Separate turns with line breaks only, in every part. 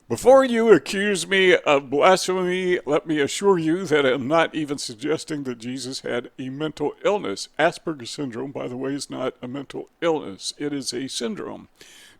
Before you accuse me of blasphemy, let me assure you that I'm not even suggesting that Jesus had a mental illness. Asperger syndrome, by the way, is not a mental illness. It is a syndrome.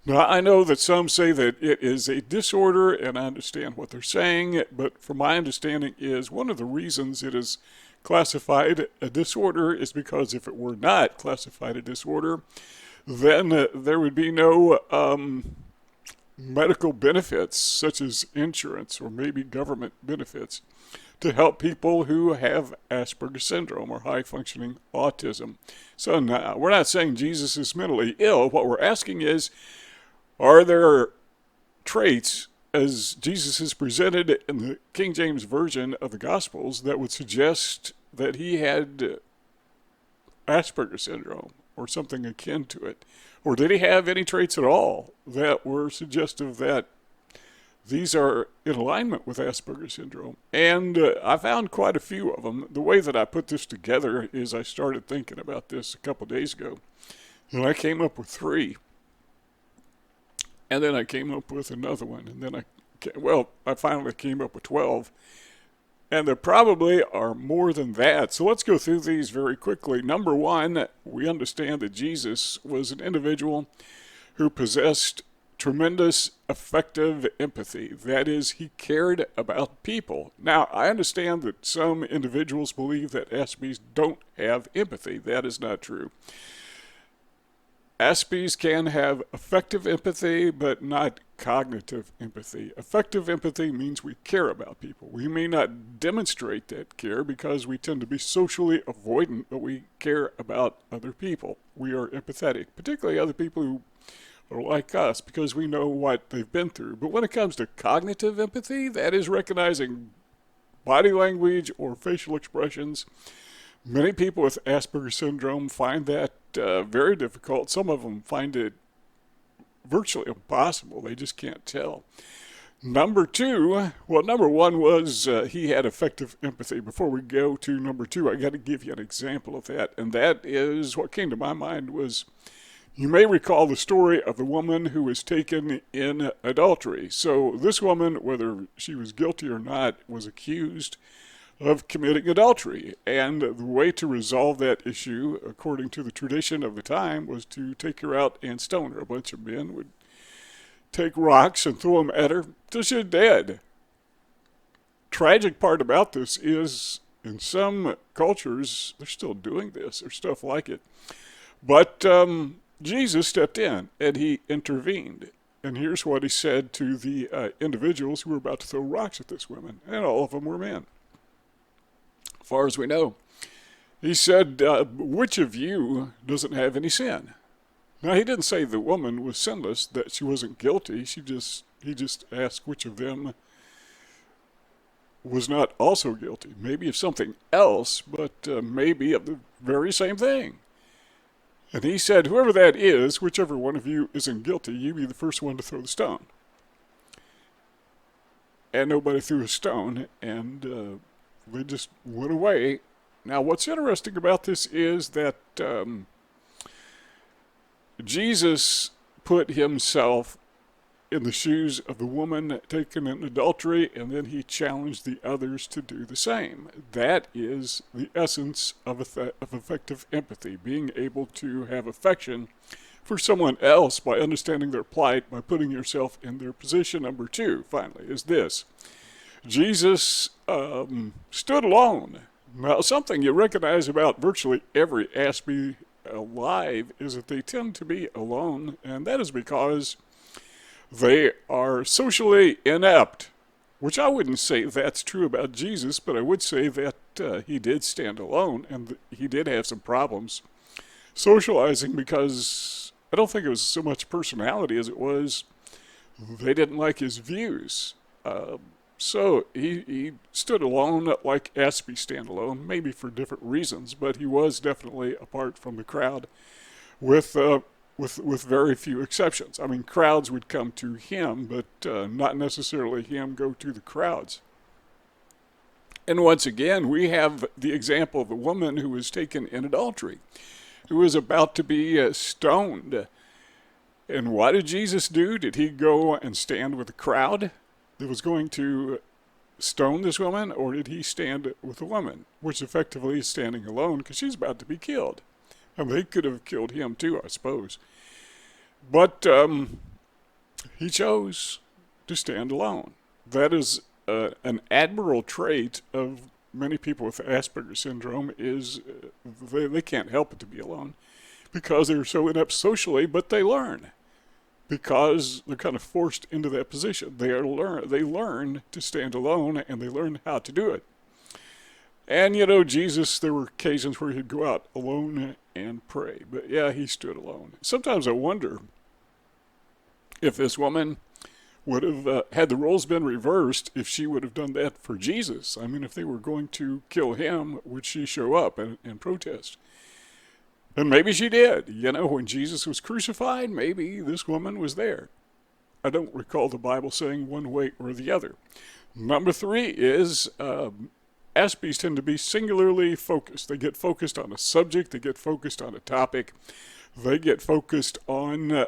Now, I know that some say that it is a disorder, and I understand what they're saying, but from my understanding is one of the reasons it is classified a disorder is because if it were not classified a disorder, then there would be no medical benefits such as insurance or maybe government benefits to help people who have Asperger syndrome or high functioning autism. So now, we're not saying Jesus is mentally ill. What we're asking is, are there traits as Jesus is presented in the King James Version of the Gospels that would suggest that he had Asperger syndrome or something akin to it? Or did he have any traits at all that were suggestive that these are in alignment with Asperger syndrome? And I found quite a few of them. The way that I put this together is I started thinking about this a couple days ago, and I came up with 3. And then I came up with another one, and then I finally came up with 12. And there probably are more than that. So let's go through these very quickly. Number 1, we understand that Jesus was an individual who possessed tremendous affective empathy. That is, he cared about people. Now, I understand that some individuals believe that Aspies don't have empathy. That is not true. Aspies can have affective empathy, but not cognitive empathy. Affective empathy means we care about people. We may not demonstrate that care because we tend to be socially avoidant, but we care about other people. We are empathetic, particularly other people who are like us, because we know what they've been through. But when it comes to cognitive empathy, that is recognizing body language or facial expressions. Many people with Asperger syndrome find that very difficult. Some of them find it virtually impossible. They just can't tell. Number 1 was he had affective empathy. Before we go to number 2, I got to give you an example of that. And that is what came to my mind was, you may recall the story of the woman who was taken in adultery. So this woman, whether she was guilty or not, was accused of committing adultery. And the way to resolve that issue, according to the tradition of the time, was to take her out and stone her. A bunch of men would take rocks and throw them at her till she's dead. Tragic part about this is, in some cultures, they're still doing this or stuff like it. But Jesus stepped in and he intervened. And here's what he said to the individuals who were about to throw rocks at this woman. And all of them were men, as far as we know. He said, which of you doesn't have any sin? Now, he didn't say the woman was sinless, that she wasn't guilty. He just asked which of them was not also guilty. Maybe of something else, but maybe of the very same thing. And he said, whoever that is, whichever one of you isn't guilty, you be the first one to throw the stone. And nobody threw a stone, and they just went away. Now, what's interesting about this is that Jesus put himself in the shoes of the woman taken in adultery, and then he challenged the others to do the same. That is the essence of affective empathy, being able to have affection for someone else by understanding their plight, by putting yourself in their position. Number 2, finally, is this. Jesus stood alone. Now, something you recognize about virtually every Aspie alive is that they tend to be alone, and that is because they are socially inept, which I wouldn't say that's true about Jesus, but I would say that he did stand alone, and he did have some problems socializing because I don't think it was so much personality as it was they didn't like his views. So he stood alone like Aspie stand alone, maybe for different reasons, but he was definitely apart from the crowd with very few exceptions. I mean, crowds would come to him, but not necessarily him go to the crowds. And once again, we have the example of a woman who was taken in adultery, who was about to be stoned. And what did Jesus do? Did he go and stand with the crowd? that was going to stone this woman, or did he stand with the woman, which effectively is standing alone because she's about to be killed? And they could have killed him too, I suppose. But he chose to stand alone. That is an admirable trait of many people with Asperger syndrome, is they can't help but to be alone because they're so inept socially, but they learn because they're kind of forced into that position. They learn to stand alone, and they learn how to do it. And, Jesus, there were occasions where he'd go out alone and pray. But, yeah, he stood alone. Sometimes I wonder if this woman would have, had the roles been reversed, if she would have done that for Jesus. I mean, if they were going to kill him, would she show up and protest? And maybe she did. When Jesus was crucified, maybe this woman was there. I don't recall the Bible saying one way or the other. Number 3 is Aspies tend to be singularly focused. They get focused on a subject. They get focused on a topic. They get focused on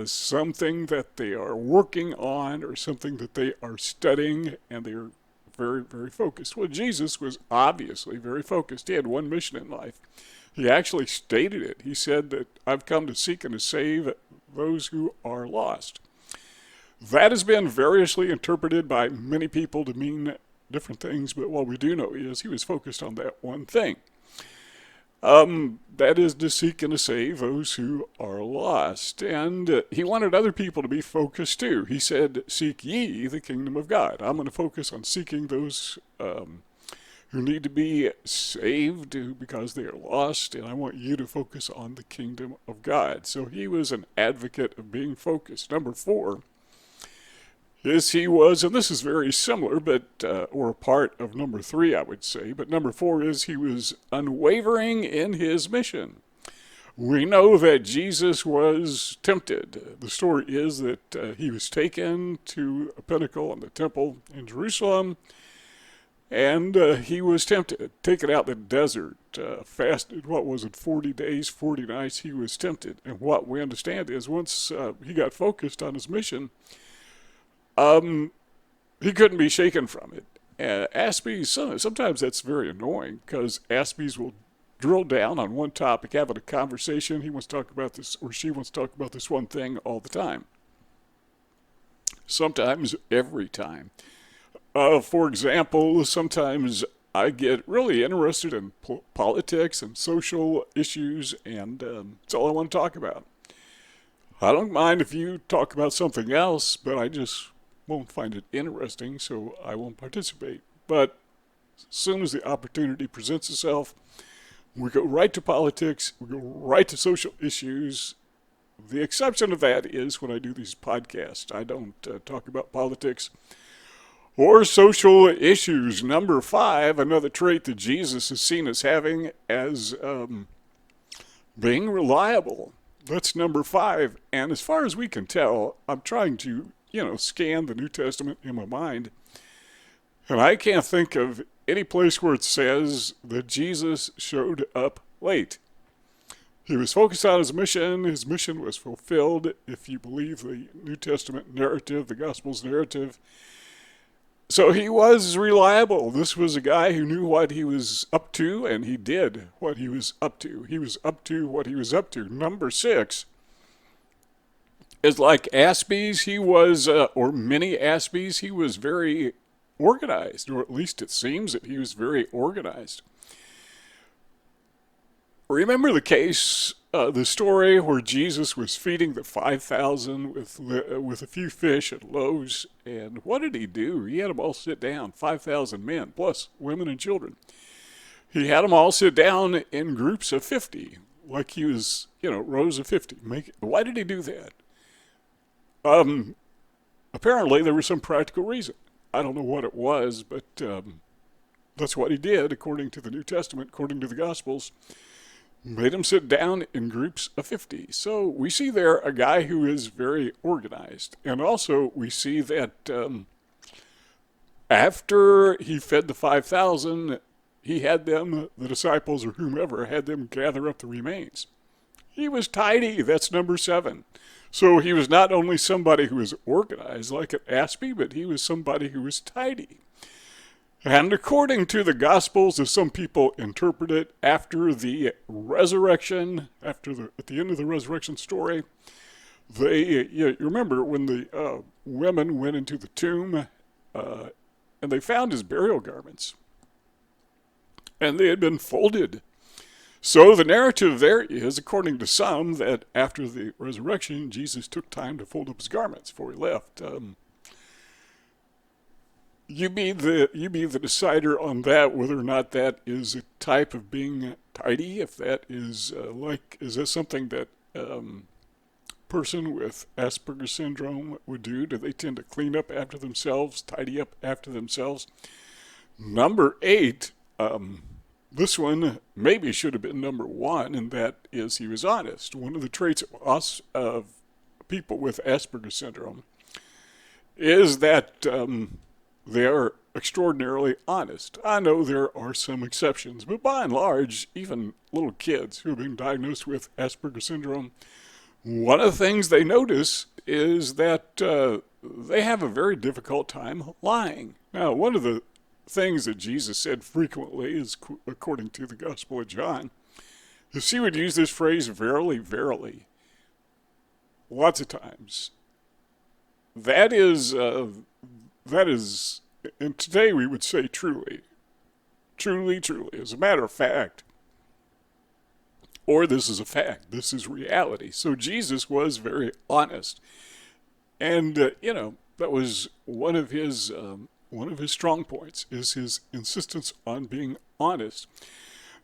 something that they are working on or something that they are studying, and they're very, very focused. Well, Jesus was obviously very focused. He had one mission in life. He actually stated it. He said that I've come to seek and to save those who are lost. That has been variously interpreted by many people to mean different things, but what we do know is he was focused on that one thing. That is to seek and to save those who are lost. And he wanted other people to be focused too. He said, seek ye the kingdom of God. I'm going to focus on seeking those who need to be saved because they are lost, and I want you to focus on the kingdom of God. So he was an advocate of being focused. Number 4 is he was, and this is very similar, but or a part of number 3, I would say, but number 4 is he was unwavering in his mission. We know that Jesus was tempted. The story is that he was taken to a pinnacle in the temple in Jerusalem, and he was tempted, taken out in the desert, fasted, 40 days, 40 nights, he was tempted. And what we understand is once he got focused on his mission, he couldn't be shaken from it. Aspies, sometimes that's very annoying because Aspies will drill down on one topic, having a conversation. He wants to talk about this, or she wants to talk about this one thing all the time. Sometimes every time. For example, sometimes I get really interested in politics and social issues, and it's all I want to talk about. I don't mind if you talk about something else, but I just won't find it interesting, so I won't participate. But as soon as the opportunity presents itself, we go right to politics, we go right to social issues. The exception of that is when I do these podcasts. I don't talk about politics or social issues. Number 5, another trait that Jesus is seen as having as being reliable. That's number 5. And as far as we can tell, I'm trying to scan the New Testament in my mind, and I can't think of any place where it says that Jesus showed up late. He was focused on his mission. His mission was fulfilled, if you believe the New Testament narrative, the Gospels narrative. So he was reliable. This was a guy who knew what he was up to, and he did what he was up to. He was up to what he was up to. Number 6 is like Aspies. He was, or many Aspies, he was very organized, or at least it seems that he was very organized. Remember the case, the story where Jesus was feeding the 5,000 with a few fish and loaves, and what did he do? He had them all sit down, 5,000 men, plus women and children. He had them all sit down in groups of 50, like he was, rows of 50. Why did he do that? Apparently there was some practical reason. I don't know what it was, but that's what he did, according to the New Testament, according to the Gospels. Made them sit down in groups of 50. So we see there a guy who is very organized. And also we see that after he fed the 5,000, he had them, the disciples or whomever, had them gather up the remains. He was tidy. That's number 7. So he was not only somebody who was organized like an Aspie, but he was somebody who was tidy. And according to the Gospels, as some people interpret it, after the resurrection, at the end of the resurrection story, you remember when the women went into the tomb and they found his burial garments, and they had been folded. So the narrative there is, according to some, that after the resurrection, Jesus took time to fold up his garments before he left. You be the decider on that, whether or not that is a type of being tidy. If that is is that something that person with Asperger syndrome would do? Do they tend to clean up after themselves, tidy up after themselves? Number 8. This one maybe should have been number 1, and that is he was honest. One of the traits of people with Asperger syndrome is that they are extraordinarily honest. I know there are some exceptions, but by and large, even little kids who have been diagnosed with Asperger syndrome, one of the things they notice is that they have a very difficult time lying. Now, one of the things that Jesus said frequently, is according to the Gospel of John, is he would use this phrase, verily, verily, lots of times. That is, and today we would say truly, truly, truly, as a matter of fact, or this is a fact, this is reality. So Jesus was very honest, and that was one of his strong points, is his insistence on being honest.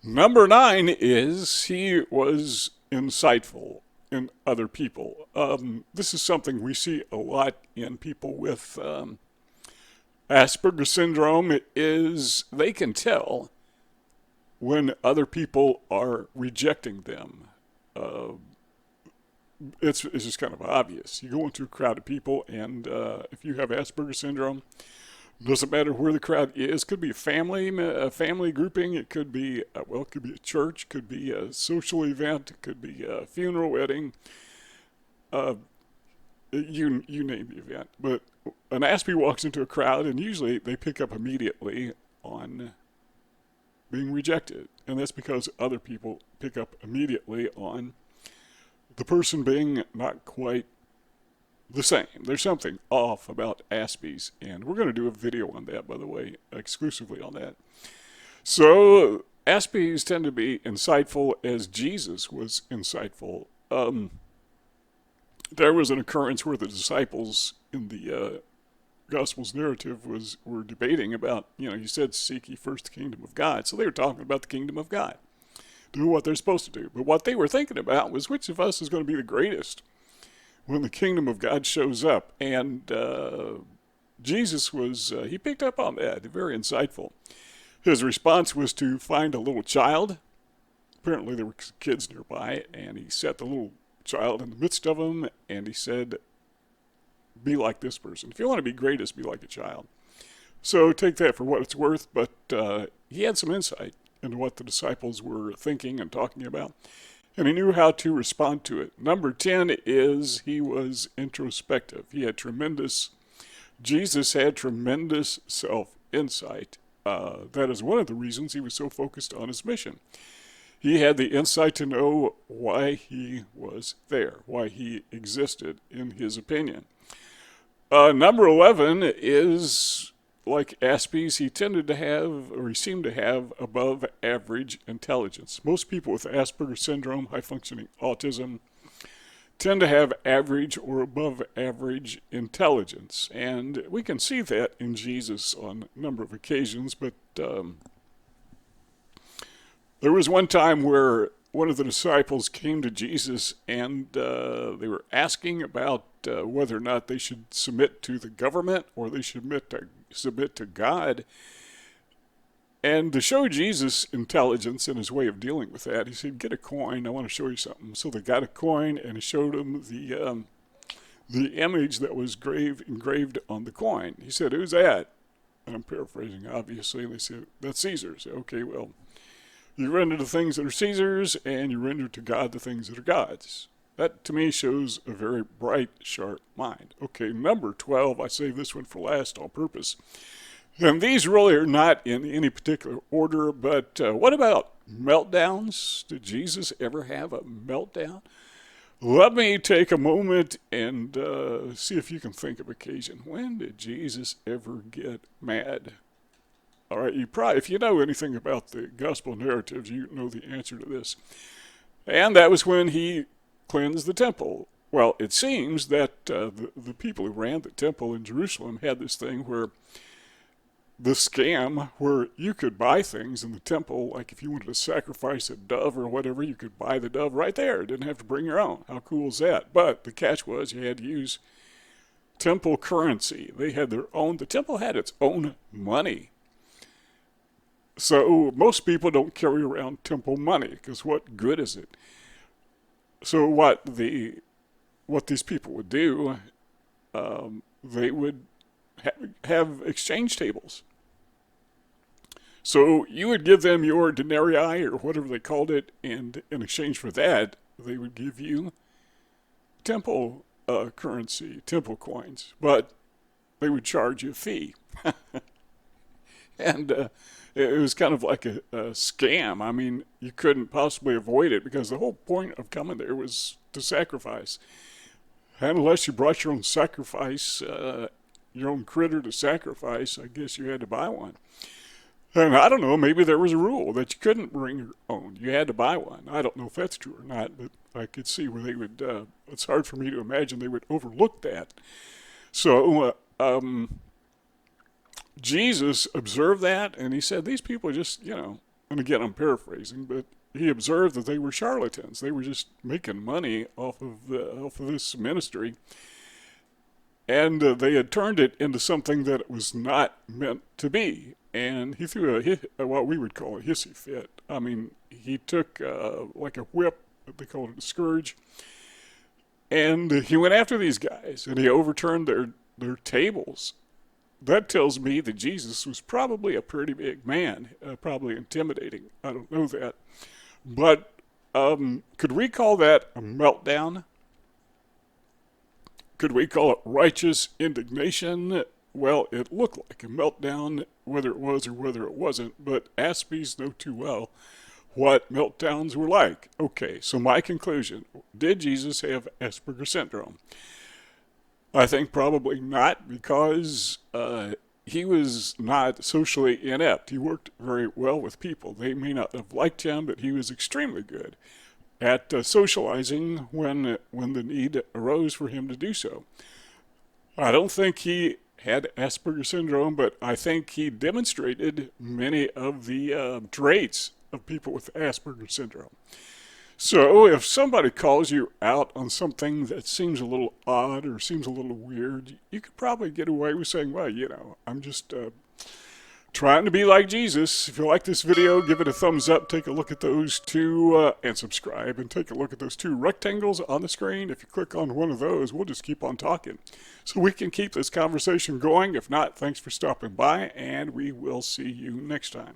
Number 9 is he was insightful in other people. This is something we see a lot in people with Asperger syndrome, is they can tell when other people are rejecting them. It's just kind of obvious. You go into a crowd of people, and if you have Asperger syndrome, doesn't matter where the crowd is. Could be a family grouping. It could be it could be a church. Could be a social event. It could be a funeral, wedding. You name the event. But an Aspie walks into a crowd, and usually they pick up immediately on being rejected, and that's because other people pick up immediately on the person being not quite the same. There's something off about Aspies, and we're going to do a video on that, by the way, exclusively on that. So Aspies tend to be insightful as Jesus was insightful. There was an occurrence where the disciples in the Gospel's narrative were debating about, he said, seek ye first the kingdom of God. So they were talking about the kingdom of God, do what they're supposed to do. But what they were thinking about was, which of us is going to be the greatest when the kingdom of God shows up? And Jesus he picked up on that, very insightful. His response was to find a little child. Apparently there were kids nearby, and he set the little child in the midst of them, and he said, be like this person. If you want to be greatest, be like a child. So take that for what it's worth, but he had some insight into what the disciples were thinking and talking about, and he knew how to respond to it. Number 10 is he was introspective. Jesus had tremendous self-insight. That is one of the reasons he was so focused on his mission. He had the insight to know why he was there, why he existed, in his opinion. Number 11 is, like Aspies, he seemed to have above average intelligence. Most people with Asperger syndrome, high functioning autism, tend to have average or above average intelligence. And we can see that in Jesus on a number of occasions, but there was one time where one of the disciples came to Jesus, and they were asking about whether or not they should submit to the government or they should submit to God. And to show Jesus intelligence in his way of dealing with that, he said, get a coin, I want to show you something. So they got a coin, and he showed them the image that was engraved on the coin. He said, who's that? And I'm paraphrasing, obviously. And they said, that's Caesar. I said, okay, well, you render the things that are Caesar's, and you render to God the things that are God's. That to me shows a very bright, sharp mind. Okay, number 12, I saved this one for last on purpose. And these really are not in any particular order, but what about meltdowns? Did Jesus ever have a meltdown? Let me take a moment and see if you can think of occasion. When did Jesus ever get mad? All right, you probably, if you know anything about the gospel narratives, you know the answer to this. And that was when he cleansed the temple. Well, it seems that the people who ran the temple in Jerusalem had this thing where the scam where you could buy things in the temple, like if you wanted to sacrifice a dove or whatever, you could buy the dove right there. Didn't have to bring your own. How cool is that? But the catch was you had to use temple currency. They had their own, the temple had its own money. So most people don't carry around temple money because what good is it? So what these people would do, they would have exchange tables. So you would give them your denarii or whatever they called it, and in exchange for that, they would give you temple currency, temple coins, but they would charge you a fee. And it was kind of like a scam. I mean, you couldn't possibly avoid it because the whole point of coming there was to sacrifice. And unless you brought your own sacrifice, your own critter to sacrifice, I guess you had to buy one. And I don't know, maybe there was a rule that you couldn't bring your own. You had to buy one. I don't know if that's true or not, but I could see where they would, it's hard for me to imagine they would overlook that. So, Jesus observed that, and he said, these people are just, and again, I'm paraphrasing, but he observed that they were charlatans. They were just making money off of this ministry. And they had turned it into something that it was not meant to be. And he threw what we would call a hissy fit. I mean, he took like a whip, they called it a scourge, and he went after these guys, and he overturned their tables. That tells me that Jesus was probably a pretty big man, probably intimidating. I don't know that. But could we call that a meltdown? Could we call it righteous indignation? Well, it looked like a meltdown, whether it was or whether it wasn't, but Aspies know too well what meltdowns were like. Okay, so my conclusion, did Jesus have Asperger syndrome? I think probably not, because he was not socially inept. He worked very well with people. They may not have liked him, but he was extremely good at socializing when the need arose for him to do so. I don't think he had Asperger syndrome, but I think he demonstrated many of the traits of people with Asperger syndrome. So if somebody calls you out on something that seems a little odd or seems a little weird, you could probably get away with saying, well, I'm just trying to be like Jesus. If you like this video, give it a thumbs up. Take a look at those two and subscribe, and take a look at those two rectangles on the screen. If you click on one of those, we'll just keep on talking so we can keep this conversation going. If not, thanks for stopping by, and we will see you next time.